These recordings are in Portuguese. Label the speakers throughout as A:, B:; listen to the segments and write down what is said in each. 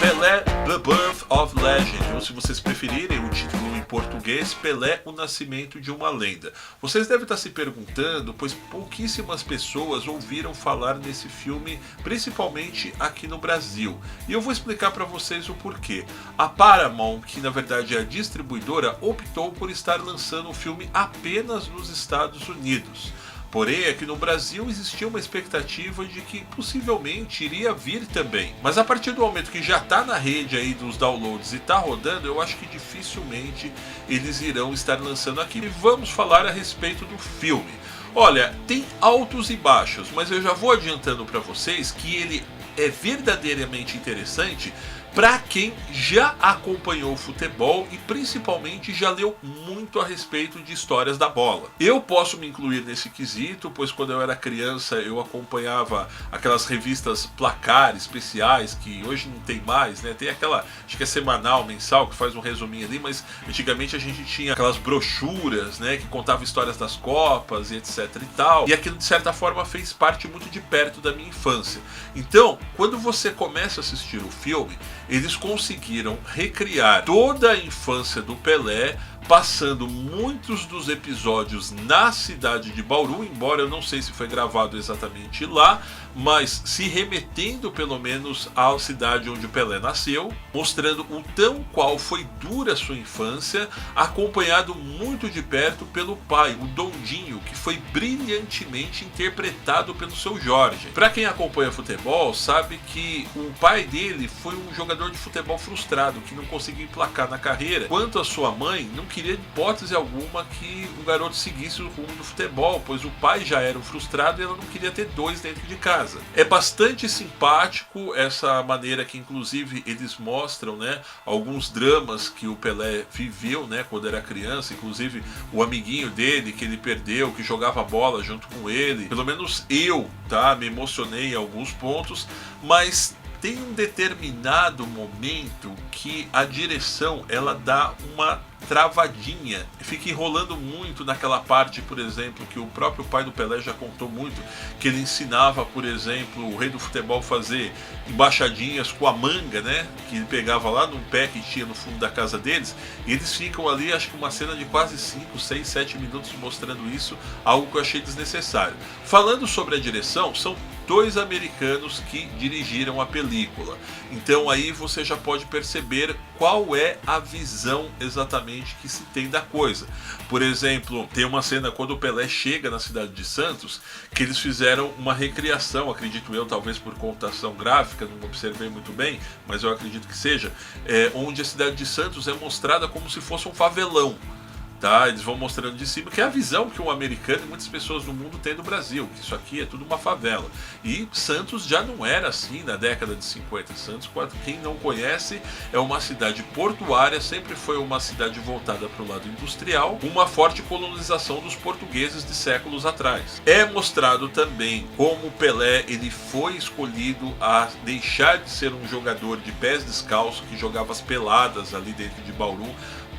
A: Pelé, The Birth of Legend, ou se vocês preferirem o título em português, Pelé, o Nascimento de uma Lenda. Vocês devem estar se perguntando, pois pouquíssimas pessoas ouviram falar nesse filme, principalmente aqui no Brasil. E eu vou explicar para vocês o porquê. A Paramount, que na verdade é a distribuidora, optou por estar lançando o filme apenas nos Estados Unidos. Porém, aqui no Brasil existia uma expectativa de que possivelmente iria vir também. Mas a partir do momento que já está na rede aí dos downloads e está rodando, eu acho que dificilmente eles irão estar lançando aqui. E vamos falar a respeito do filme. Olha, tem altos e baixos, mas eu já vou adiantando para vocês que ele é verdadeiramente interessante para quem já acompanhou o futebol e principalmente já leu muito a respeito de histórias da bola. Eu posso me incluir nesse quesito, pois quando eu era criança eu acompanhava aquelas revistas Placar especiais, que hoje não tem mais, né? Tem aquela, acho que é semanal, mensal, que faz um resuminho ali, mas antigamente a gente tinha aquelas brochuras, né, que contavam histórias das Copas e etc e tal. E aquilo de certa forma fez parte muito de perto da minha infância. Então, quando você começa a assistir o filme, eles conseguiram recriar toda a infância do Pelé, passando muitos dos episódios na cidade de Bauru, embora eu não sei se foi gravado exatamente lá, mas se remetendo pelo menos à cidade onde o Pelé nasceu, mostrando o tão qual foi dura a sua infância, acompanhado muito de perto pelo pai, o Dondinho, que foi brilhantemente interpretado pelo seu Jorge. Para quem acompanha futebol, sabe que o pai dele foi um jogador de futebol frustrado, que não conseguiu emplacar na carreira, quanto a sua mãe não queria de hipótese alguma que o garoto seguisse o rumo do futebol, pois o pai já era um frustrado e ela não queria ter dois dentro de casa. É bastante simpático essa maneira que inclusive eles mostram, né, alguns dramas que o Pelé viveu, né, quando era criança, inclusive o amiguinho dele que ele perdeu, que jogava bola junto com ele. Pelo menos eu, tá, me emocionei em alguns pontos, mas tem um determinado momento que a direção ela dá uma travadinha, fica enrolando muito naquela parte, por exemplo, que o próprio pai do Pelé já contou muito, que ele ensinava, por exemplo, o rei do futebol fazer embaixadinhas com a manga, né, que ele pegava lá num pé que tinha no fundo da casa deles, e eles ficam ali, acho que uma cena de quase 5, 6, 7 minutos mostrando isso, algo que eu achei desnecessário. Falando sobre a direção, são dois americanos que dirigiram a película. Então aí você já pode perceber qual é a visão exatamente que se tem da coisa. Por exemplo, tem uma cena quando o Pelé chega na cidade de Santos, que eles fizeram uma recriação, acredito eu, talvez por computação gráfica, não observei muito bem, mas eu acredito que seja, onde a cidade de Santos é mostrada como se fosse um favelão. Tá, eles vão mostrando de cima, que é a visão que um americano e muitas pessoas no mundo têm do Brasil, que isso aqui é tudo uma favela. E Santos já não era assim na década de 50. Santos, quem não conhece, é uma cidade portuária, sempre foi uma cidade voltada para o lado industrial, com uma forte colonização dos portugueses de séculos atrás. É mostrado também como Pelé ele foi escolhido a deixar de ser um jogador de pés descalços que jogava as peladas ali dentro de Bauru,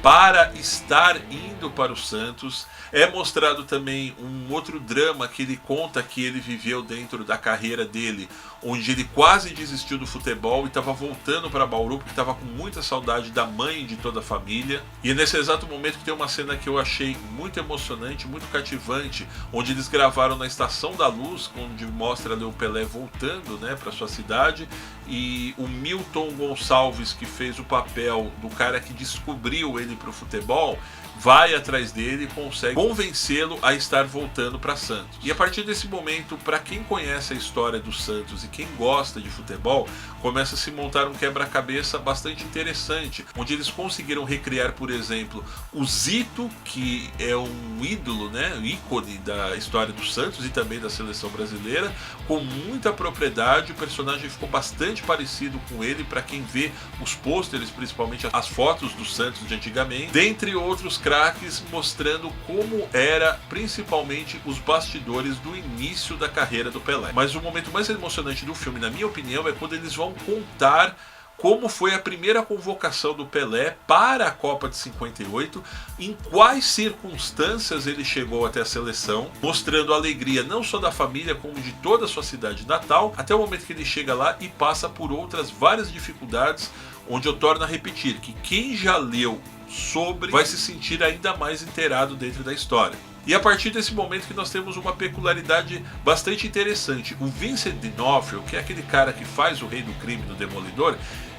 A: para estar indo para o Santos. É mostrado também um outro drama que ele conta que ele viveu dentro da carreira dele, onde ele quase desistiu do futebol e estava voltando para Bauru porque estava com muita saudade da mãe e de toda a família. E é nesse exato momento que tem uma cena que eu achei muito emocionante, muito cativante, onde eles gravaram na Estação da Luz, onde mostra ali o Pelé voltando, né, para sua cidade, e o Milton Gonçalves, que fez o papel do cara que descobriu ele para o futebol, vai atrás dele e consegue convencê-lo a estar voltando para Santos. E a partir desse momento, para quem conhece a história do Santos e quem gosta de futebol, começa a se montar um quebra-cabeça bastante interessante, onde eles conseguiram recriar, por exemplo, o Zito, que é um ídolo, né, ícone da história do Santos e também da seleção brasileira, com muita propriedade. O personagem ficou bastante parecido com ele, para quem vê os pôsteres, principalmente as fotos do Santos de antigamente, dentre outros craques, mostrando como era principalmente os bastidores do início da carreira do Pelé. Mas o momento mais emocionante do filme, na minha opinião, é quando eles vão contar como foi a primeira convocação do Pelé para a Copa de 58, em quais circunstâncias ele chegou até a seleção, mostrando a alegria não só da família, como de toda a sua cidade natal, até o momento que ele chega lá e passa por outras várias dificuldades, onde eu torno a repetir que quem já leu sobre vai se sentir ainda mais inteirado dentro da história. E a partir desse momento que nós temos uma peculiaridade bastante interessante. O Vincent D'Onofrio, que é aquele cara que faz o Rei do Crime no Demolidor,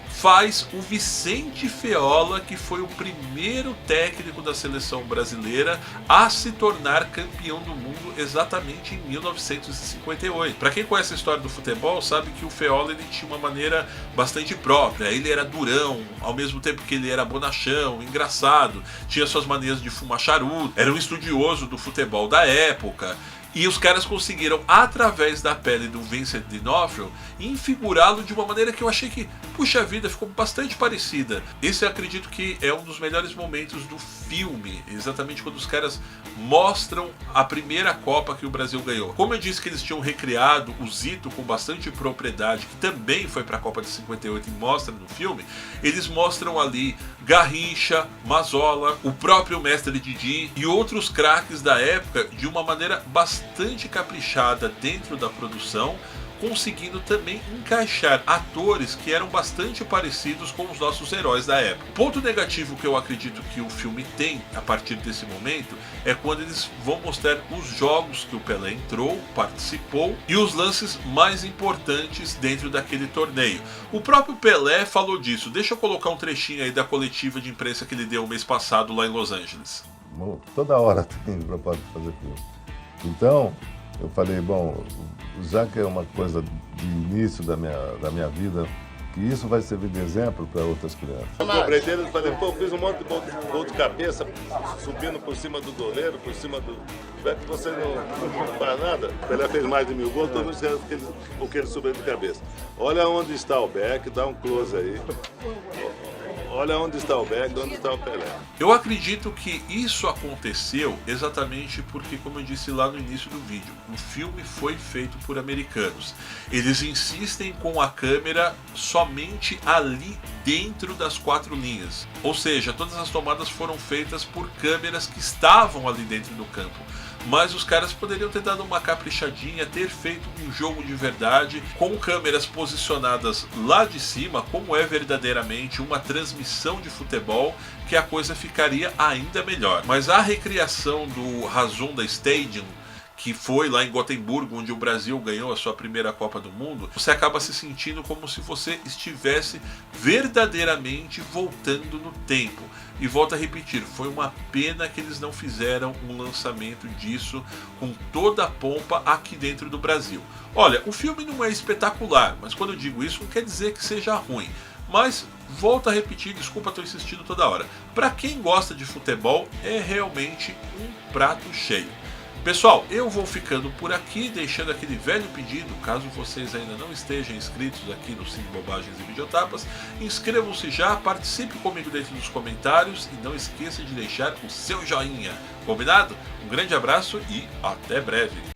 A: faz o Vicente Feola, que foi o primeiro técnico da seleção brasileira a se tornar campeão do mundo exatamente em 1958. Para quem conhece a história do futebol, sabe que o Feola ele tinha uma maneira bastante própria. Ele era durão, ao mesmo tempo que ele era bonachão, engraçado, tinha suas maneiras de fumar charuto, era um estudioso do futebol da época. E os caras conseguiram, através da pele do Vincent D'Onofrio, infigurá-lo de uma maneira que eu achei que, puxa vida, ficou bastante parecida. Esse eu acredito que é um dos melhores momentos do filme, exatamente quando os caras mostram a primeira Copa que o Brasil ganhou. Como eu disse que eles tinham recriado o Zito com bastante propriedade, que também foi para a Copa de 58 e mostra no filme, eles mostram ali Garrincha, Mazola, o próprio mestre Didi e outros craques da época de uma maneira bastante caprichada dentro da produção, conseguindo também encaixar atores que eram bastante parecidos com os nossos heróis da época. O ponto negativo que eu acredito que o filme tem a partir desse momento é quando eles vão mostrar os jogos que o Pelé entrou, participou e os lances mais importantes dentro daquele torneio. O próprio Pelé falou disso. Deixa eu colocar um trechinho aí da coletiva de imprensa que ele deu o mês passado lá em Los Angeles.
B: Toda hora tem propósito de fazer filme. Então, eu falei, bom, já que é uma coisa de início da minha vida, que isso vai servir de exemplo para outras crianças.
C: Eu cobrei dele e falei, pô, fiz um monte de gol de cabeça, subindo por cima do goleiro, por cima do... É que você não faz nada. O Pelé fez mais de 1000 gols, todo mundo esquece porque ele subiu de cabeça. Olha onde está o Beck, dá um close aí. Olha onde está o Beck, onde está o Pelé.
A: Eu acredito que isso aconteceu exatamente porque, como eu disse lá no início do vídeo, o filme foi feito por americanos. Eles insistem com a câmera somente ali dentro das 4 linhas. Ou seja, todas as tomadas foram feitas por câmeras que estavam ali dentro do campo. Mas os caras poderiam ter dado uma caprichadinha, ter feito um jogo de verdade, com câmeras posicionadas lá de cima, como é verdadeiramente uma transmissão de futebol, que a coisa ficaria ainda melhor. Mas a recriação do Razunda Stadium, que foi lá em Gotemburgo, onde o Brasil ganhou a sua primeira Copa do Mundo, você acaba se sentindo como se você estivesse verdadeiramente voltando no tempo. E volto a repetir, foi uma pena que eles não fizeram um lançamento disso com toda a pompa aqui dentro do Brasil. Olha, o filme não é espetacular, mas quando eu digo isso não quer dizer que seja ruim. Mas, volto a repetir, desculpa, estou insistindo toda hora. Para quem gosta de futebol, é realmente um prato cheio. Pessoal, eu vou ficando por aqui, deixando aquele velho pedido, caso vocês ainda não estejam inscritos aqui no Cine Bobagens e Videotapas, inscrevam-se já, participe comigo dentro dos comentários e não esqueça de deixar o seu joinha, combinado? Um grande abraço e até breve!